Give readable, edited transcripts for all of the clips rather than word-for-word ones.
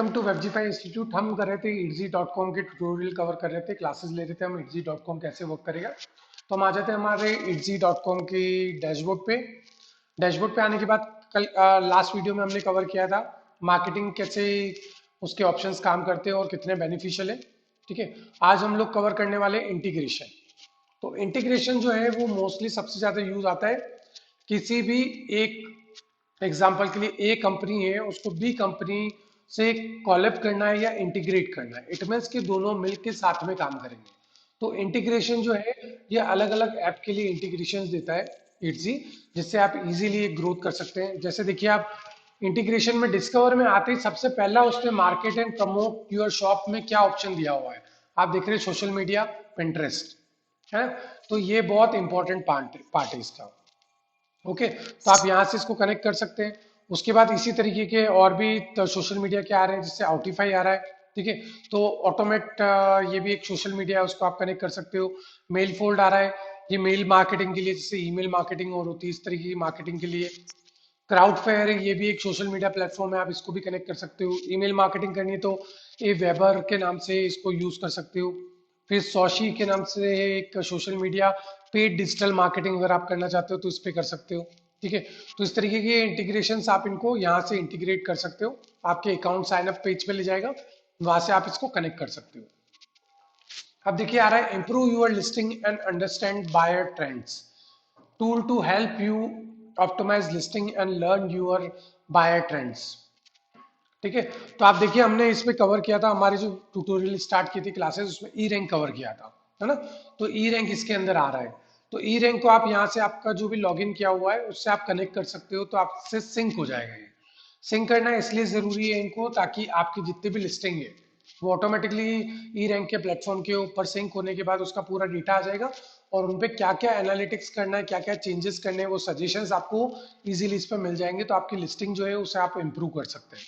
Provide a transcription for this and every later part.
Welcome to वेबजीफाई institute. हम कर रहे थे इट्जी.com के ट्यूटोरियल कवर कर रहे थे, क्लासेस ले रहे थे हम इट्जी.com कैसे वर्क करेगा। तो हम आ जाते हैं हमारे इट्जी.com की डैशबोर्ड पे। डैशबोर्ड पे आने के बाद कल लास्ट वीडियो में हमने कवर किया था मार्केटिंग कैसे उसके ऑप्शंस काम करते हैं और कितने बेनिफिशियल है। ठीक है, आज हम लोग कवर करने वाले इंटीग्रेशन। तो इंटीग्रेशन जो है वो मोस्टली सबसे ज़्यादा यूज आता है किसी भी एक एग्जाम्पल के लिए। ए कंपनी है, उसको बी कंपनी से कॉलअप करना है या इंटीग्रेट करना है। इट मीन्स कि दोनों मिलकर साथ में काम करेंगे। तो इंटीग्रेशन जो है ये अलग अलग ऐप के लिए इंटीग्रेशन देता है इट्जी, जिससे आप इजीली ग्रोथ कर सकते हैं। जैसे देखिए, आप इंटीग्रेशन में डिस्कवर में आते ही सबसे पहला उसने market and promote your shop में क्या ऑप्शन दिया हुआ है, आप देख रहे हैं सोशल मीडिया, पिंटरेस्ट है। तो ये बहुत इंपॉर्टेंट पार्ट है इसका। ओके, तो आप यहाँ से इसको कनेक्ट कर सकते हैं। उसके बाद इसी तरीके के और भी तो सोशल मीडिया के आ रहे हैं, जिससे आउटिफाई आ रहा है। ठीक है, तो ऑटोमेट ये भी एक सोशल मीडिया है, उसको आप कनेक्ट कर सकते हो। मेल फोल्ड आ रहा है, ये मेल मार्केटिंग के लिए, जैसे ईमेल मार्केटिंग और होती है इस तरीके की मार्केटिंग के लिए। क्राउड फेयर है, ये भी एक सोशल मीडिया प्लेटफॉर्म है, आप इसको भी कनेक्ट कर सकते हो। ईमेल मार्केटिंग करनी है तो ए वेबर के नाम से इसको यूज कर सकते हो। फिर सोशी के नाम से है एक social media paid digital marketing, अगर आप करना चाहते हो तो इस पे कर सकते हो। ठीक है, तो इस तरीके के इंटीग्रेशन आप इनको यहाँ से इंटीग्रेट कर सकते हो। आपके अकाउंट साइन अप पेज पे ले जाएगा, वहां से आप इसको कनेक्ट कर सकते हो। अब देखिए आ रहा है improve your listing and understand buyer trends, tool to help you optimise listing and learn your buyer trends. ठीक है, तो आप देखिए हमने इसमें कवर किया था, हमारे जो ट्यूटोरियल स्टार्ट की थी क्लासेस, उसमें ई रैंक कवर किया था, है ना। तो ई रैंक इसके अंदर आ रहा है। तो ई रैंक को आप यहाँ से आपका जो भी लॉगिन किया हुआ है उससे आप कनेक्ट कर सकते हो, तो आपसे सिंक हो जाएगा। ये सिंक करना इसलिए जरूरी है इनको, ताकि आपकी जितनी भी लिस्टिंग है वो ऑटोमेटिकली ई रैंक के प्लेटफॉर्म के ऊपर सिंक होने के बाद उसका पूरा डेटा आ जाएगा, और उन पे क्या क्या एनालिटिक्स करना है, क्या क्या चेंजेस करने हैं, वो सजेशंस आपको इजीली इस पर मिल जाएंगे। तो आपकी लिस्टिंग जो है उसे आप इंप्रूव कर सकते हैं।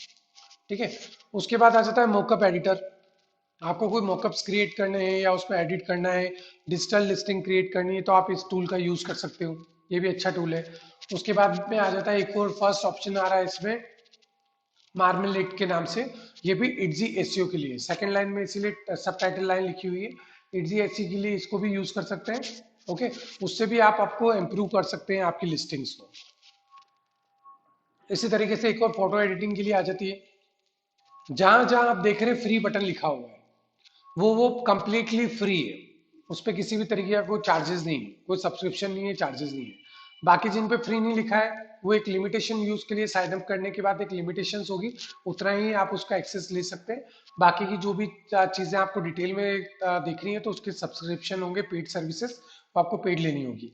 ठीक है, उसके बाद आ जाता है मॉकअप एडिटर। आपको कोई मॉकअप्स क्रिएट करने हैं या उसमें एडिट करना है, डिजिटल लिस्टिंग क्रिएट करनी है, तो आप इस टूल का यूज कर सकते हो। ये भी अच्छा टूल है। उसके बाद में आ जाता है एक और फर्स्ट ऑप्शन आ रहा है इसमें, मार्मलेट के नाम से। ये भी इट्जी एसईओ के लिए, सेकंड लाइन में इसीलिए सब टाइटल लाइन लिखी हुई है, इट्जी एसईओ के लिए इसको भी यूज कर सकते हैं। ओके, उससे भी आप आपको इम्प्रूव कर सकते हैं आपकी लिस्टिंग्स को। इसी तरीके से एक और फोटो एडिटिंग के लिए आ जाती है। जहां जहां आप देख रहे हैं फ्री बटन लिखा हुआ है, वो कंप्लीटली फ्री है। उस पर किसी भी तरीके का कोई चार्जेस नहीं है, कोई सब्सक्रिप्शन नहीं है, चार्जेस नहीं है। बाकी जिन पे फ्री नहीं लिखा है वो एक लिमिटेशन यूज के लिए साइन अप करने के बाद एक लिमिटेशंस होगी, उतना ही आप उसका एक्सेस ले सकते हैं। बाकी की जो भी चीजें आपको डिटेल में देखनी है तो उसके सब्सक्रिप्शन होंगे, पेड सर्विसेज, वो आपको पेड लेनी होगी।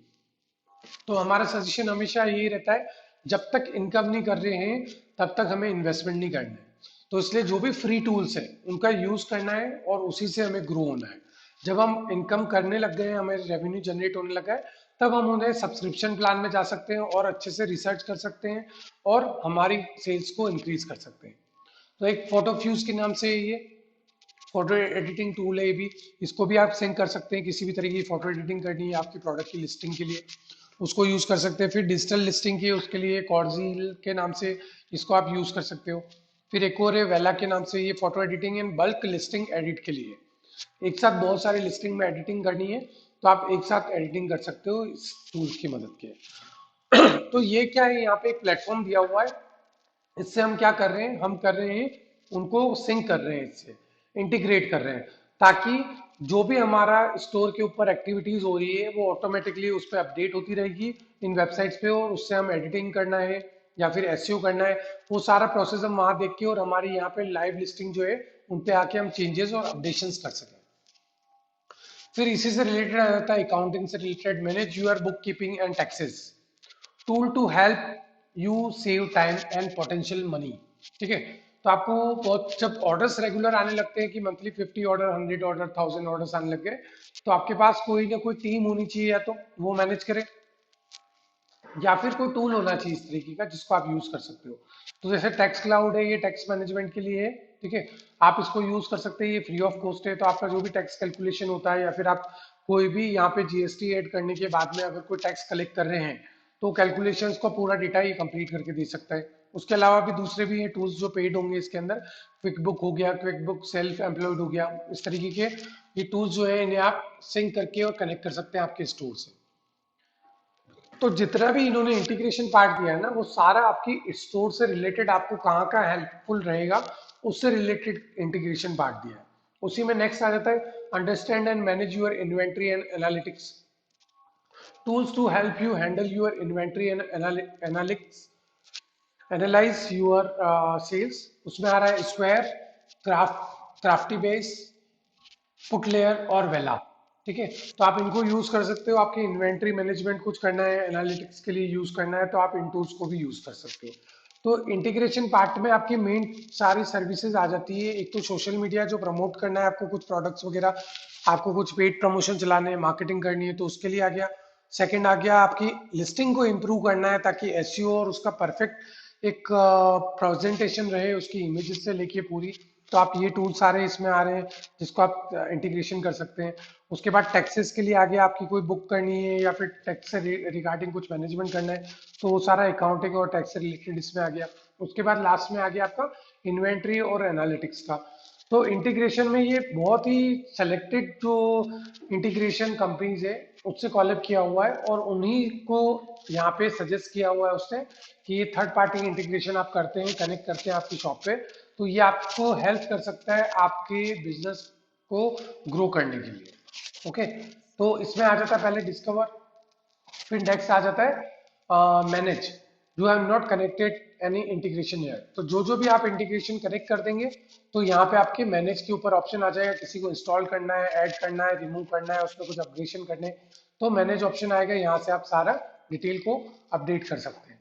तो हमारा सजेशन हमेशा यही रहता है, जब तक इनकम नहीं कर रहे हैं तब तक हमें इन्वेस्टमेंट नहीं करना है। तो इसलिए जो भी फ्री टूल्स है उनका यूज करना है और उसी से हमें ग्रो होना है। जब हम इनकम करने लग गए, हमें रेवेन्यू जनरेट होने लगा है, तब हम उन्हें सब्सक्रिप्शन प्लान में जा सकते हैं और अच्छे से रिसर्च कर सकते हैं और हमारी सेल्स को इंक्रीज कर सकते हैं। तो एक फोटो फ्यूज के नाम से ये फोटो एडिटिंग टूल है, ये भी, इसको भी आप सिंक कर सकते हैं। किसी भी तरीके की फोटो एडिटिंग करनी है आपकी प्रोडक्ट की लिस्टिंग के लिए, उसको यूज कर सकते हैं। फिर डिजिटल लिस्टिंग की उसके लिए कॉर्जील के नाम से इसको आप यूज कर सकते हो। फिर एक और है वेला के नाम से, ये photo editing and bulk listing edit के लिए। एक साथ बहुत सारे लिस्टिंग में एडिटिंग करनी है तो आप एक साथ एडिटिंग कर सकते हो इस टूल्स की मदद के। तो ये क्या है, यहाँ पे एक प्लेटफॉर्म दिया हुआ है। इससे हम क्या कर रहे हैं, हम कर रहे हैं उनको सिंक कर रहे हैं, इससे इंटीग्रेट कर रहे हैं, ताकि जो भी हमारा स्टोर के ऊपर एक्टिविटीज हो रही है वो ऑटोमेटिकली उस पर अपडेट होती रहेगी इन वेबसाइट्स पे, और उससे हम एडिटिंग करना है या फिर एसईओ करना है, वो सारा प्रोसेस हम वहां देख के और हमारी यहाँ पे लाइव लिस्टिंग जो है उन पे आके हम चेंजेस और अपडेशन कर सकें। फिर इसी से रिलेटेड आ जाता है अकाउंटिंग से related, manage your book keeping and taxes, tool to help you save time and potential money. ठीक है, तो आपको बहुत, जब ऑर्डर्स रेगुलर आने लगते हैं कि मंथली 50 ऑर्डर, 100 ऑर्डर, 1000 ऑर्डर्स आने लग गए, तो आपके पास कोई ना कोई टीम होनी चाहिए, या तो वो मैनेज करे या फिर कोई टूल होना चाहिए इस तरीके का जिसको आप यूज कर सकते हो। तो जैसे टैक्स क्लाउड है, ये टैक्स मैनेजमेंट के लिए है। ठीक है, आप इसको यूज कर सकते हैं, ये फ्री ऑफ कॉस्ट है। तो आपका जो भी टैक्स कैलकुलेशन होता है या फिर आप कोई भी यहाँ पे जीएसटी ऐड करने के बाद में अगर कोई टैक्स कलेक्ट कर रहे हैं तो कैलकुलेशंस का पूरा डेटा ये कंप्लीट करके दे सकता है। उसके अलावा भी दूसरे भी हैं टूल्स जो पेड होंगे इसके अंदर। क्विक बुक हो गया, क्विक बुक सेल्फ एम्प्लॉयड हो गया, इस तरीके के ये टूल्स जो है इन्हें आप सिंक करके और कनेक्ट कर सकते हैं आपके स्टोर से। तो जितना भी इन्होंने इंटीग्रेशन पार्ट दिया है ना, वो सारा आपकी स्टोर से रिलेटेड आपको कहाँ का हेल्पफुल रहेगा उससे रिलेटेड इंटीग्रेशन पार्ट दिया है। उसी में नेक्स्ट आ जाता है understand and manage your inventory and analytics, tools to help you handle your inventory and analytics, analyse your sales. उसमें आ रहा है स्क्वायर, क्राफ्टी बेस, पुटलेयर और वेला। ठीक है, तो आप इनको यूज कर सकते हो, आपकी इन्वेंट्री मैनेजमेंट कुछ करना है, एनालिटिक्स के लिए यूज करना है, तो आप इन टूल्स को भी यूज कर सकते हो। तो इंटीग्रेशन पार्ट में आपकी मेन सारी सर्विसेज आ जाती है। एक तो सोशल मीडिया जो प्रमोट करना है आपको, कुछ प्रोडक्ट्स वगैरह, आपको कुछ पेड प्रमोशन चलाने हैं, मार्केटिंग करनी है, तो उसके लिए आ गया। सेकंड आ गया आपकी लिस्टिंग को इम्प्रूव करना है ताकि एसईओ और उसका परफेक्ट एक प्रेजेंटेशन रहे उसकी इमेजेस से लेके पूरी। तो आप ये टूल सारे इसमें आ रहे हैं जिसको आप इंटीग्रेशन कर सकते हैं। उसके बाद टैक्सेस के लिए आगे आपकी कोई बुक करनी है या फिर टैक्स से रिगार्डिंग कुछ मैनेजमेंट करना है, तो वो सारा अकाउंटिंग और टैक्स से रिलेटेड इसमें आ गया। उसके बाद लास्ट में आ गया आपका इन्वेंट्री और एनालिटिक्स का। तो इंटीग्रेशन में ये बहुत ही सेलेक्टेड जो इंटीग्रेशन कंपनीज है उससे कॉलअप किया हुआ है, और उन्हीं को यहाँ पे सजेस्ट किया हुआ है उसने कि ये थर्ड पार्टी इंटीग्रेशन आप करते हैं, कनेक्ट करते हैं आपकी शॉप पे, तो ये आपको हेल्प कर सकता है आपके बिजनेस को ग्रो करने के लिए। ओके, तो इसमें आ जाता है पहले डिस्कवर, फिर नेक्स्ट आ जाता है manage, you have not connected any integration year. तो जो जो भी आप इंटीग्रेशन कनेक्ट कर देंगे तो यहाँ पे आपके मैनेज के ऊपर ऑप्शन आ जाएगा, किसी को इंस्टॉल करना है, ऐड करना है, रिमूव करना है, उसमें कुछ अपग्रेडेशन करने हैं, तो मैनेज ऑप्शन आएगा, यहाँ से आप सारा डिटेल को अपडेट कर सकते हैं।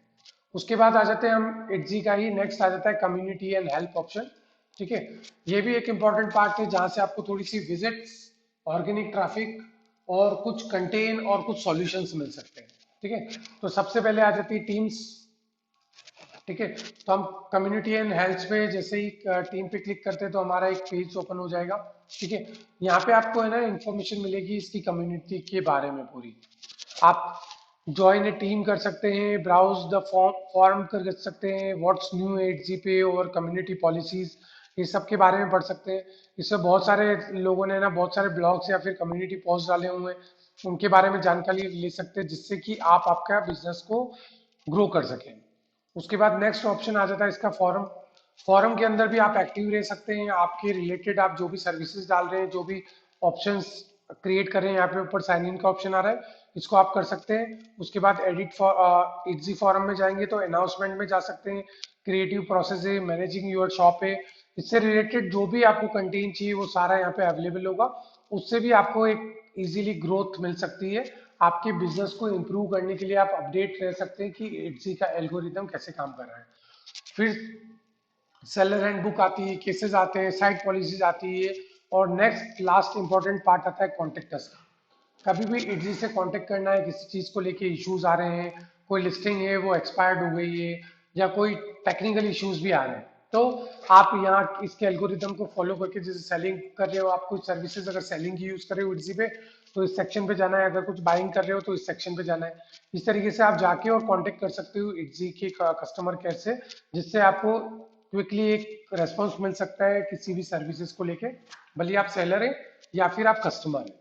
उसके बाद आ जाते हैं हम एटजी का ही नेक्स्ट आ जाता है कम्युनिटी एंड हेल्प ऑप्शन। ठीक है, ये भी एक इंपॉर्टेंट पार्ट है जहां से आपको थोड़ी सी विजिट्स, ऑर्गेनिक ट्रैफिक और कुछ कंटेन और कुछ सॉल्यूशंस मिल सकते हैं। ठीक है, तो सबसे पहले आ जाती है टीम्स। ठीक है, तो हम कम्युनिटी एंड हेल्थ पे जैसे ही टीम पे क्लिक करते हैं तो हमारा एक पेज ओपन हो जाएगा। ठीक है, यहाँ पे आपको है ना इंफॉर्मेशन मिलेगी इसकी कम्युनिटी के बारे में पूरी। आप ज्वाइन ए टीम कर सकते हैं, ब्राउज द फॉर्म कर सकते हैं, व्हाट्स न्यू एट जी पे और कम्युनिटी पॉलिसीज, ये सब के बारे में पढ़ सकते हैं। इससे बहुत सारे लोगों ने ना बहुत सारे ब्लॉग्स या फिर कम्युनिटी पोस्ट डाले हुए हैं, उनके बारे में जानकारी ले सकते हैं जिससे कि आप आपका बिजनेस को ग्रो कर सकें। उसके बाद नेक्स्ट ऑप्शन आ जाता है इसका फॉरम। फॉरम के अंदर भी आप एक्टिव रह सकते हैं, आपके रिलेटेड आप जो भी सर्विसेज डाल रहे हैं, जो भी ऑप्शंस क्रिएट कर रहे हैं, यहाँ पे ऊपर साइन इन का ऑप्शन आ रहा है, इसको आप कर सकते हैं। उसके बाद एडिट इजी फॉरम में जाएंगे तो अनाउंसमेंट में जा सकते हैं, क्रिएटिव प्रोसेस है, मैनेजिंग योर शॉप है, इससे रिलेटेड जो भी आपको कंटेंट चाहिए वो सारा यहाँ पे अवेलेबल होगा। उससे भी आपको एक इजीली ग्रोथ मिल सकती है, आपके बिजनेस को इंप्रूव करने के लिए आप अपडेट रह सकते हैं कि एटजी का एल्गोरिदम कैसे काम कर रहा है। फिर सेलर हैंडबुक आती है, केसेस आते हैं, साइट पॉलिसीज आती है, और नेक्स्ट लास्ट इंपॉर्टेंट पार्ट आता है कॉन्टेक्ट अस का। कभी भी इजी से कांटेक्ट करना है, किसी चीज को लेके इश्यूज आ रहे हैं, कोई लिस्टिंग है वो एक्सपायर्ड हो गई है, या कोई टेक्निकल इश्यूज भी आ रहे हैं, तो आप यहाँ इसके एल्गोरिदम को फॉलो करके, जैसे सेलिंग कर रहे हो आप कुछ सर्विसेज, अगर सेलिंग की यूज कर रहे हो इजी पे तो इस सेक्शन पे जाना है, अगर कुछ बाइंग कर रहे हो तो इस सेक्शन पे जाना है। इस तरीके से आप जाके और कांटेक्ट कर सकते हो इजी के कस्टमर केयर से, जिससे आपको क्विकली एक रेस्पॉन्स मिल सकता है किसी भी सर्विसेज को लेके, भले आप सेलर है या फिर आप कस्टमर है।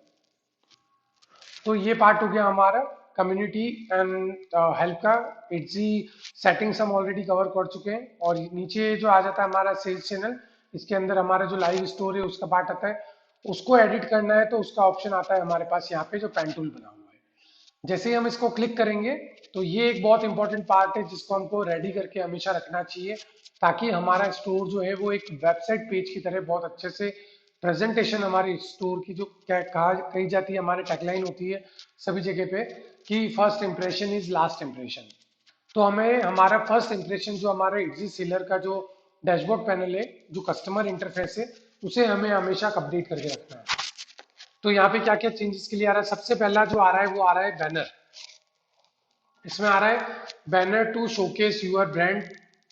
तो ये पार्ट हो गया हमारा कम्युनिटी एंड हेल्प का। इट्जी सेटिंग्स हम ऑलरेडी कवर कर चुके हैं, और नीचे जो आ जाता है हमारा सेल्स चैनल, इसके अंदर हमारा जो लाइव स्टोर है उसका पार्ट आता है, उसको एडिट करना है तो उसका ऑप्शन आता है हमारे पास यहाँ पे जो पेन टूल बना हुआ है। जैसे ही हम इसको क्लिक करेंगे तो ये एक बहुत इंपॉर्टेंट पार्ट है जिसको हमको रेडी करके हमेशा रखना चाहिए, ताकि हमारा स्टोर जो है वो एक वेबसाइट पेज की तरह बहुत अच्छे से प्रेजेंटेशन हमारी स्टोर की, जो क्या कहा कही जाती है, हमारे टैगलाइन होती है सभी जगह पे कि first impression is last impression. तो हमें हमारा फर्स्ट इंप्रेशन जो हमारे इजी सेलर का जो डैशबोर्ड पैनल है, जो कस्टमर इंटरफेस है, उसे हमें हमेशा अपडेट करके रखना है। तो यहाँ पे क्या क्या चेंजेस के लिए आ रहा है, सबसे पहला जो आ रहा है वो आ रहा है बैनर। इसमें आ रहा है banner to showcase your brand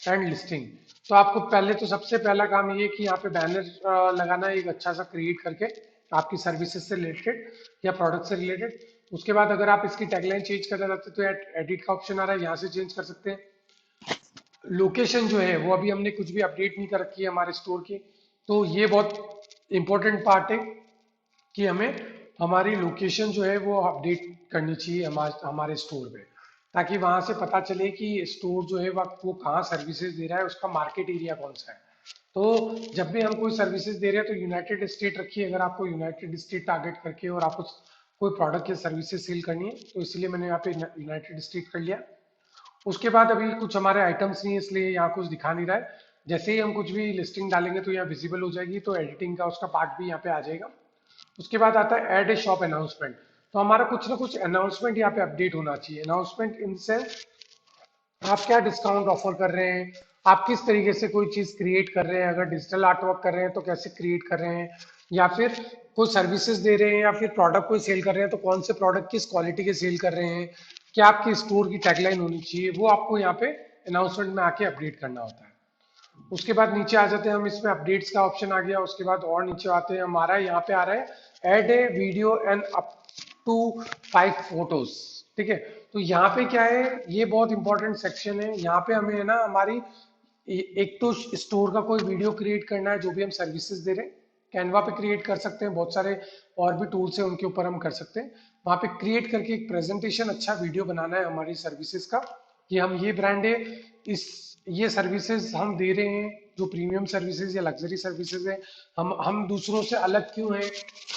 and listing. तो आपको पहले तो सबसे पहला काम ये कि यहाँ पे बैनर लगाना है एक अच्छा सा क्रिएट करके आपकी सर्विसेज से रिलेटेड या प्रोडक्ट से रिलेटेड। उसके बाद अगर आप इसकी टैगलाइन चेंज करना चाहते हैं तो एडिट का ऑप्शन आ रहा है, यहाँ से चेंज कर सकते हैं। लोकेशन जो है वो अभी हमने कुछ भी अपडेट नहीं कर रखी है हमारे स्टोर की। तो ये बहुत इंपॉर्टेंट पार्ट है कि हमें हमारी लोकेशन जो है वो अपडेट करनी चाहिए हमारे हमारे स्टोर पे, ताकि वहां से पता चले कि स्टोर जो है वो कहाँ सर्विसेज दे रहा है, उसका मार्केट एरिया कौन सा है। तो जब भी हम कोई सर्विसेज दे रहे हैं तो यूनाइटेड स्टेट रखिए, अगर आपको यूनाइटेड स्टेट टारगेट करके और आपको कोई प्रोडक्ट या सर्विसेज सेल करनी है तो इसलिए मैंने यहाँ पे यूनाइटेड स्टेट कर लिया। उसके बाद अभी कुछ हमारे आइटम्स नहीं है इसलिए यहाँ कुछ दिखा नहीं रहा है। जैसे ही हम कुछ भी लिस्टिंग डालेंगे तो यहाँ विजिबल हो जाएगी, तो एडिटिंग का उसका पार्ट भी यहाँ पे आ जाएगा। उसके बाद आता है ऐड ए शॉप अनाउंसमेंट। तो हमारा कुछ ना कुछ अनाउंसमेंट यहाँ पे अपडेट होना चाहिए। अनाउंसमेंट इन सेंस आप क्या डिस्काउंट ऑफर कर रहे हैं, आप किस तरीके से कोई चीज क्रिएट कर रहे हैं, अगर डिजिटल आर्ट वर्क कर रहे हैं तो कैसे क्रिएट कर रहे हैं, या फिर कोई सर्विसेज दे रहे हैं या फिर प्रोडक्ट कोई सेल कर रहे हैं तो कौन से प्रोडक्ट किस क्वालिटी के सेल कर रहे हैं, क्या आपकी स्टोर की टैगलाइन होनी चाहिए, वो आपको यहाँ पे अनाउंसमेंट में आके अपडेट करना होता है। उसके बाद नीचे आ जाते हैं हम, इसमें अपडेट्स का ऑप्शन आ गया। उसके बाद और नीचे आते हैं, हमारा यहाँ पे आ रहा है add a video and up to 5 photos. ठीक है, तो यहाँ पे क्या है, ये बहुत इंपॉर्टेंट सेक्शन है। यहाँ पे हमें है ना हमारी एक तो स्टोर का कोई वीडियो क्रिएट करना है जो भी हम सर्विसेज दे रहे हैं, कैनवा पे क्रिएट कर सकते हैं, बहुत सारे और भी टूल्स हैं उनके ऊपर हम कर सकते हैं। वहाँ पे क्रिएट करके एक प्रेजेंटेशन अच्छा वीडियो बनाना है हमारी सर्विसेज का, कि हम ये ब्रांड है, इस ये सर्विसेज हम दे रहे हैं, जो प्रीमियम सर्विसेज या लग्जरी सर्विसेज है, हम दूसरों से अलग क्यों हैं,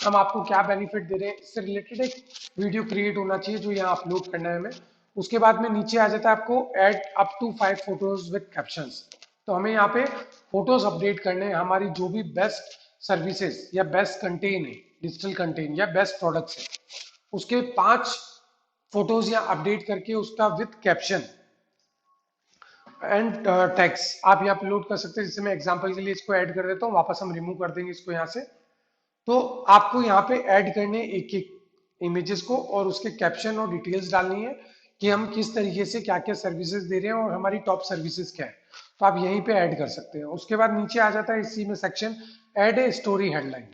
हम आपको क्या बेनिफिट दे रहे हैं, इससे रिलेटेड एक वीडियो क्रिएट होना चाहिए जो यहाँ अपलोड करना है हमें। उसके बाद में नीचे आ जाता है आपको add up to 5 photos with captions. तो हमें यहाँ पे फोटोज अपडेट करने हैं हमारी जो भी बेस्ट सर्विसेज या बेस्ट कंटेन है, डिजिटल कंटेन या बेस्ट प्रोडक्ट्स है, उसके 5 फोटोज यहाँ अपडेट करके उसका विद कैप्शन एंड टैग्स आप यहाँ अपलोड कर सकते हैं। जैसे मैं एग्जांपल के लिए इसको ऐड कर देता हूँ, वापस हम रिमूव कर देंगे इसको यहाँ से। तो आपको यहाँ पे ऐड करने एक एक इमेजेस को और उसके कैप्शन और डिटेल्स डालनी है कि हम किस तरीके से क्या क्या सर्विसेज दे रहे हैं और हमारी टॉप सर्विसेज क्या है। तो आप यहीं पे ऐड कर सकते हैं। उसके बाद नीचे आ जाता है इसी में section add a story headline.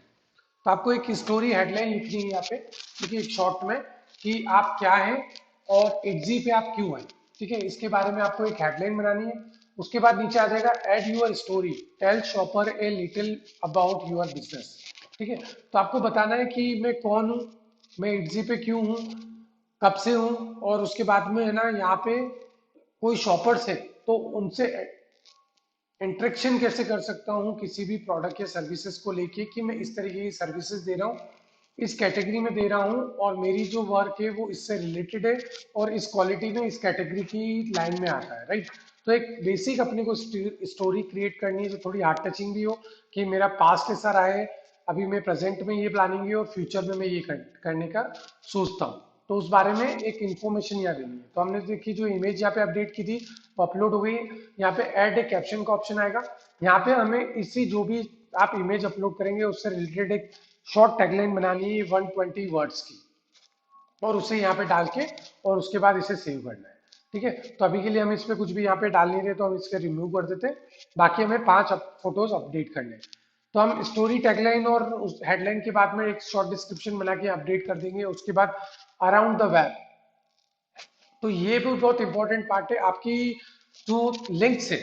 तो आपको एक स्टोरी हेडलाइन लिखनी है यहाँ पे, देखिए एक शॉर्ट में, कि आप क्या हैं और एग्जी पे आप क्यों हैं। ठीक है, इसके बारे में आपको एक हेडलाइन बनानी है। उसके बाद नीचे आ जाएगा add your story, tell shopper a little about your business. ठीक है, तो आपको बताना है कि मैं कौन हूँ, मैं एग्जी पे क्यों हूँ, कब से हूँ, और उसके बाद में है ना यहाँ पे कोई शॉपर्स है तो उनसे इंटरेक्शन कैसे कर सकता हूँ किसी भी प्रोडक्ट या सर्विसेज को लेके, कि मैं इस तरीके की सर्विसेज दे रहा हूँ, इस कैटेगरी में दे रहा हूँ और मेरी जो वर्क है वो इससे रिलेटेड है और इस क्वालिटी में इस कैटेगरी की लाइन में आता है, राइट। तो एक बेसिक अपने को स्टोरी क्रिएट करनी है जो थोड़ी हार्ट टचिंग भी हो, कि मेरा पास्ट ऐसा रहा है, अभी मैं प्रेजेंट में ये प्लानिंग है और फ्यूचर में मैं ये करने का सोचता हूँ। तो उस बारे में एक इन्फॉर्मेशन यहाँ देनी है। तो हमने देखी जो इमेज यहाँ पे अपडेट की थी वो अपलोड हो गई। यहाँ पे ऐड ए कैप्शन का ऑप्शन आएगा, यहाँ पे हमें इसी जो भी आप इमेज अपलोड करेंगे उससे रिलेटेड एक शॉर्ट टैगलाइन बनानी है 120 वर्ड्स की, और उसे यहाँ पे डाल के और उसके बाद इसे सेव करना है। ठीक है, तो अभी के लिए हम इस पे कुछ भी यहाँ पे डाल नहीं रहे तो हम इसके रिमूव कर देते हैं। बाकी हमें 5 फोटोज अपडेट करने हैं। तो हम स्टोरी टैगलाइन और उस हेडलाइन के बाद में एक शॉर्ट डिस्क्रिप्शन बना के अपडेट कर देंगे। उसके बाद अराउंड द वेब, तो ये भी बहुत इंपॉर्टेंट पार्ट है। आपकी जो लिंक्स है,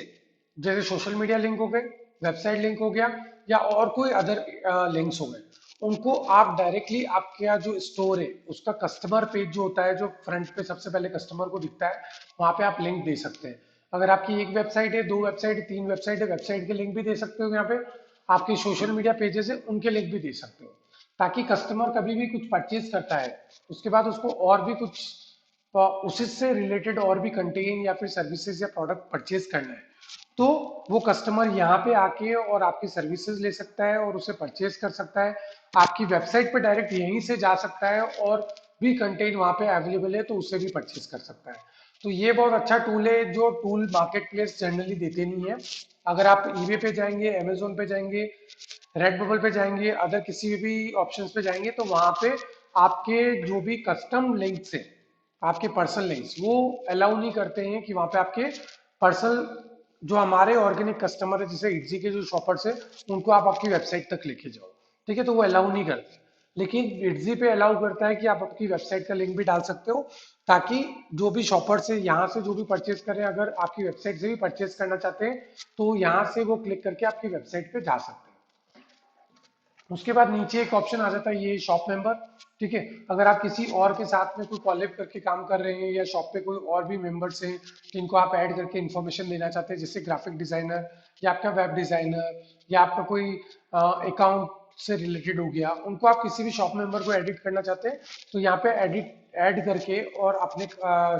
जैसे सोशल मीडिया लिंक हो गए, वेबसाइट लिंक हो गया, या और कोई अदर लिंक्स हो गए, उनको आप डायरेक्टली आपका जो स्टोर है उसका कस्टमर पेज जो होता है, जो फ्रंट पे सबसे पहले कस्टमर को दिखता है, वहां पे आप लिंक दे सकते हैं। अगर आपकी एक वेबसाइट है, 2 वेबसाइट है, 3 वेबसाइट है, वेबसाइट के लिंक भी दे सकते हो यहाँ पे। आपके सोशल मीडिया पेजेस है उनके लिंक भी दे सकते हो, ताकि कस्टमर कभी भी कुछ परचेज करता है उसके बाद उसको और भी कुछ उसी से रिलेटेड और भी कंटेन या फिर सर्विसेज या प्रोडक्ट परचेज करना है, तो वो कस्टमर यहाँ पे आके और आपकी सर्विसेज ले सकता है और उसे परचेज कर सकता है। आपकी वेबसाइट पे डायरेक्ट यहीं से जा सकता है और भी कंटेंट वहाँ पे अवेलेबल है तो उसे भी परचेज कर सकता है। तो ये बहुत अच्छा टूल है जो टूल मार्केट प्लेस जनरली देते नहीं है। अगर आप ईबे पे जाएंगे, अमेजोन पे जाएंगे, रेड बबल पे जाएंगे, अदर किसी भी ऑप्शन पे जाएंगे तो वहां पे आपके जो भी कस्टम लिंक्स है, आपके पर्सनल लिंक्स, वो अलाउ नहीं करते हैं कि वहां पे आपके पर्सनल जो हमारे ऑर्गेनिक कस्टमर है जैसे इटजी के जो शॉपर्स है उनको आप आपकी वेबसाइट तक लेके जाओ। ठीक है, तो वो अलाउ नहीं करते। लेकिन इटजी पे अलाउ करता है कि आप आपकी वेबसाइट का लिंक भी डाल सकते हो, ताकि जो भी शॉपर से यहाँ से जो भी परचेज करें, अगर आपकी वेबसाइट से भी परचेज करना चाहते हैं तो यहाँ से वो क्लिक करके आपकी वेबसाइट पे जा सकते हैं। उसके बाद नीचे एक ऑप्शन आ जाता है, ये शॉप मेंबर। ठीक है, अगर आप किसी और के साथ में कोई कॉलेब करके काम कर रहे हैं या शॉप पे कोई और भी मेंबर्स हैं जिनको आप ऐड करके इन्फॉर्मेशन देना चाहते हैं, जैसे ग्राफिक डिजाइनर या आपका वेब डिजाइनर या आपका कोई अकाउंट से रिलेटेड हो गया, उनको आप किसी भी शॉप मेंबर को एडिट करना चाहते हैं तो यहाँ पे एडिट ऐड करके और अपने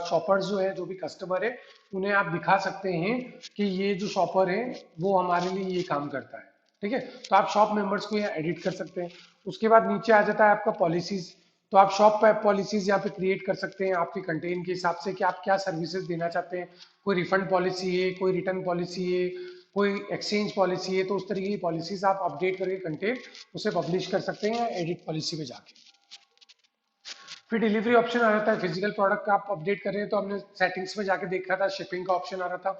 शॉपर्स जो है, जो भी कस्टमर है, उन्हें आप दिखा सकते हैं कि ये जो शॉपर है वो हमारे लिए ये काम करता है। ठीक है, तो आप शॉप मेंबर्स को यहाँ एडिट कर सकते हैं। उसके बाद नीचे आ जाता है आपका पॉलिसीज। तो आप शॉप पॉलिसीज यहाँ पे क्रिएट कर सकते हैं आपके कंटेंट के हिसाब से कि आप क्या सर्विसेज देना चाहते हैं। कोई रिफंड पॉलिसी है, कोई रिटर्न पॉलिसी है, कोई एक्सचेंज पॉलिसी है, तो उस तरीके की पॉलिसीज आप अपडेट करके कंटेंट उसे पब्लिश कर सकते हैं एडिट पॉलिसी पे जाके। फिर डिलीवरी ऑप्शन आ जाता है, फिजिकल प्रोडक्ट का आप अपडेट कर रहे हैं तो हमने सेटिंग्स में जाके देखा था, शिपिंग का ऑप्शन आ रहा था,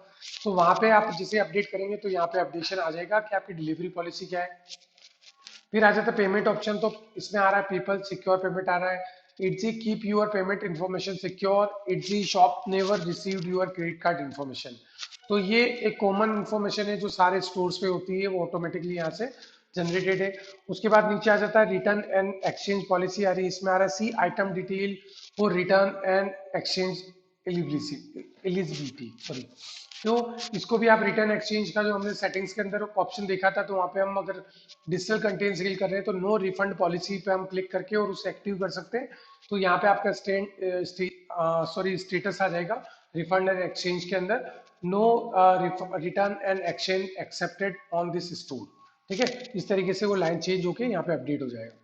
तो वहां पे आप जिसे अपडेट करेंगे तो यहाँ पे अपडेशन आ जाएगा कि आपकी डिलीवरी पॉलिसी क्या है। फिर आ जाता है पेमेंट ऑप्शन, तो इसमें आ रहा है पीपल सिक्योर पेमेंट आ रहा है, Etsy keep your payment information secure, Etsy shop never received your credit card information. तो ये एक कॉमन इन्फॉर्मेशन है जो सारे स्टोर्स पे होती है, वो ऑटोमेटिकली यहाँ से जनरेटेड है। उसके बाद नीचे आ जाता है रिटर्न एंड एक्सचेंज पॉलिसी आ रही है, इसमें आ रहा है see item detail for return and exchange eligibility, sorry. तो इसको भी आप रिटर्न एक्सचेंज का जो हमने सेटिंग्स के अंदर ऑप्शन देखा था, तो वहाँ पे हम अगर डिजिटल कंटेंट सेल कर रहे हैं तो नो रिफंड पॉलिसी पे हम क्लिक करके और उसे एक्टिव कर सकते हैं। तो यहाँ पे आपका स्टेटस आ जाएगा रिफंड एंड एक्सचेंज के अंदर, no return and exchange accepted on this store. ठीक है, इस तरीके से वो लाइन चेंज होके यहाँ पे अपडेट हो जाएगा।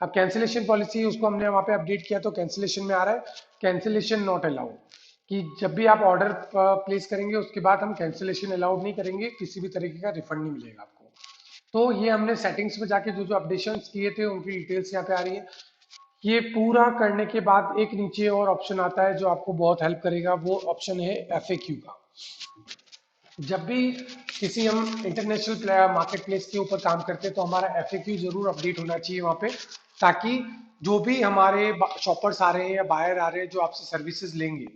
अब कैंसिलेशन पॉलिसी उसको हमने वहाँ पे अपडेट किया, तो कैंसिलेशन में आ रहा है कैंसिलेशन नॉट अलाउड, कि जब भी आप ऑर्डर प्लेस करेंगे उसके बाद हम कैंसिलेशन अलाउड नहीं करेंगे, किसी भी तरीके का रिफंड नहीं मिलेगा आपको। तो ये हमने सेटिंग्स में जाके जो जो अपडेशंस किए थे उनकी डिटेल्स यहाँ पे आ रही है। ये पूरा करने के बाद एक नीचे और ऑप्शन आता है जो आपको बहुत हेल्प करेगा, वो ऑप्शन है एफएक्यू का। जब भी किसी हम इंटरनेशनल मार्केट प्लेस के ऊपर काम करते हैं तो हमारा एफएक्यू जरूर अपडेट होना चाहिए वहाँ पे, ताकि जो भी हमारे शॉपर्स आ रहे हैं या बायर आ रहे हैं जो आपसे सर्विसेज लेंगे,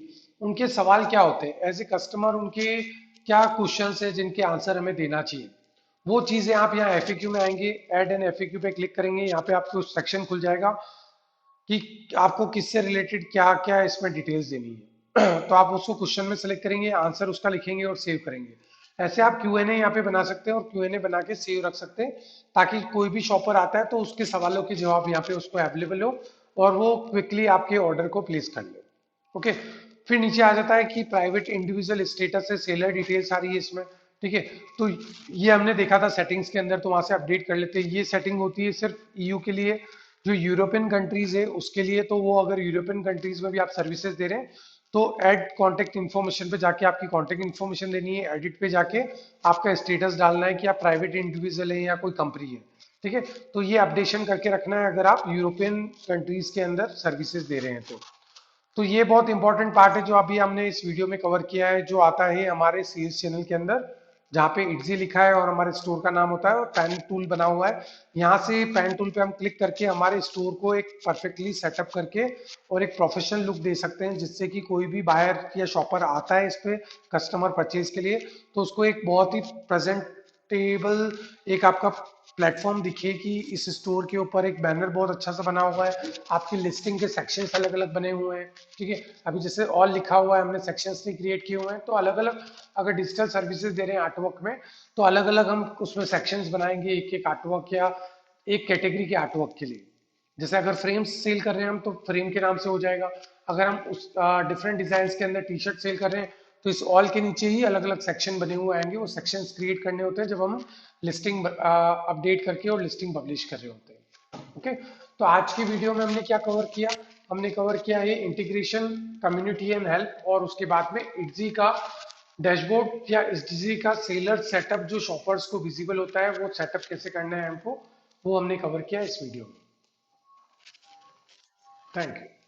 उनके सवाल क्या होते हैं एज ए कस्टमर, उनके क्या क्वेश्चंस है जिनके आंसर हमें देना चाहिए, वो चीजें आप यहाँ एफएक्यू में आएंगे, ऐड एन एफएक्यू पे क्लिक करेंगे, यहाँ पे आपको सेक्शन खुल जाएगा कि आपको किससे रिलेटेड क्या क्या इसमें डिटेल्स देनी है। तो आप उसको क्वेश्चन में सेलेक्ट करेंगे, आंसर उसका लिखेंगे और सेव करेंगे। ऐसे आप क्यू एन ए यहाँ पे बना सकते हैं और क्यू एन ए बना के सेव रख सकते हैं, ताकि कोई भी शॉपर आता है तो उसके सवालों के जवाब यहाँ पे उसको अवेलेबल हो और वो क्विकली आपके ऑर्डर को प्लेस कर ले। ओके, फिर नीचे आ जाता है कि प्राइवेट इंडिविजुअल स्टेटस है, सेलर डिटेल्स आ रही है इसमें। ठीक है, तो ये हमने देखा था सेटिंग्स के अंदर, तो वहां से अपडेट कर लेते हैं। ये सेटिंग होती है सिर्फ ईयू के लिए, जो यूरोपियन कंट्रीज है उसके लिए, तो वो अगर यूरोपियन कंट्रीज में भी आप सर्विसेज दे रहे हैं तो ऐड कॉन्टेक्ट इन्फॉर्मेशन पे जाके आपकी कॉन्टेक्ट इन्फॉर्मेशन देनी है, एडिट पे जाके आपका स्टेटस डालना है कि आप प्राइवेट इंडिविजुअल है या कोई कंपनी है। ठीक है, तो ये अपडेशन करके रखना है अगर आप यूरोपियन कंट्रीज के अंदर सर्विसेज दे रहे हैं तो ये बहुत इंपॉर्टेंट पार्ट है जो अभी हमने इस वीडियो में कवर किया है, जो आता है हमारे सेल्स चैनल के अंदर, जहाँ पे इटजी लिखा है और हमारे स्टोर का नाम होता है और पैन टूल बना हुआ है। यहाँ से पैन टूल पे हम क्लिक करके हमारे स्टोर को एक परफेक्टली सेटअप करके और एक प्रोफेशनल लुक दे सकते हैं, जिससे कि कोई भी बायर या शॉपर आता है इस पे कस्टमर परचेज के लिए तो उसको एक बहुत ही प्रेजेंटेबल एक आपका प्लेटफॉर्म दिखे कि इस स्टोर के ऊपर एक बैनर बहुत अच्छा सा बना हुआ है, आपकी लिस्टिंग के सेक्शंस अलग अलग बने हुए हैं। ठीक है, अभी जैसे ऑल लिखा हुआ है, हमने सेक्शंस नहीं क्रिएट किए हुए हैं, तो अलग अलग अगर डिजिटल सर्विसेज दे रहे हैं आर्टवर्क में तो अलग अलग हम उसमें सेक्शंस बनाएंगे एक एक आर्टवर्क या एक कैटेगरी के आर्टवर्क के लिए। जैसे अगर फ्रेम्स सेल कर रहे हैं हम तो फ्रेम के नाम से हो जाएगा, अगर हम उस डिफरेंट डिजाइन के अंदर टी शर्ट सेल कर रहे हैं तो इस ऑल के नीचे ही अलग अलग सेक्शन बने हुए आएंगे, वो सेक्शंस क्रिएट करने होते हैं जब हम लिस्टिंग अपडेट करके और लिस्टिंग पब्लिश कर रहे होते हैं। ओके, तो आज की वीडियो में हमने क्या कवर किया, हमने कवर किया है इंटीग्रेशन, कम्युनिटी एंड हेल्प, और उसके बाद में इटजी का डैशबोर्ड या इटजी का सेलर सेटअप जो शॉपर्स को विजिबल होता है वो सेटअप कैसे करना है हमको, वो हमने कवर किया इस वीडियो में। Thank you.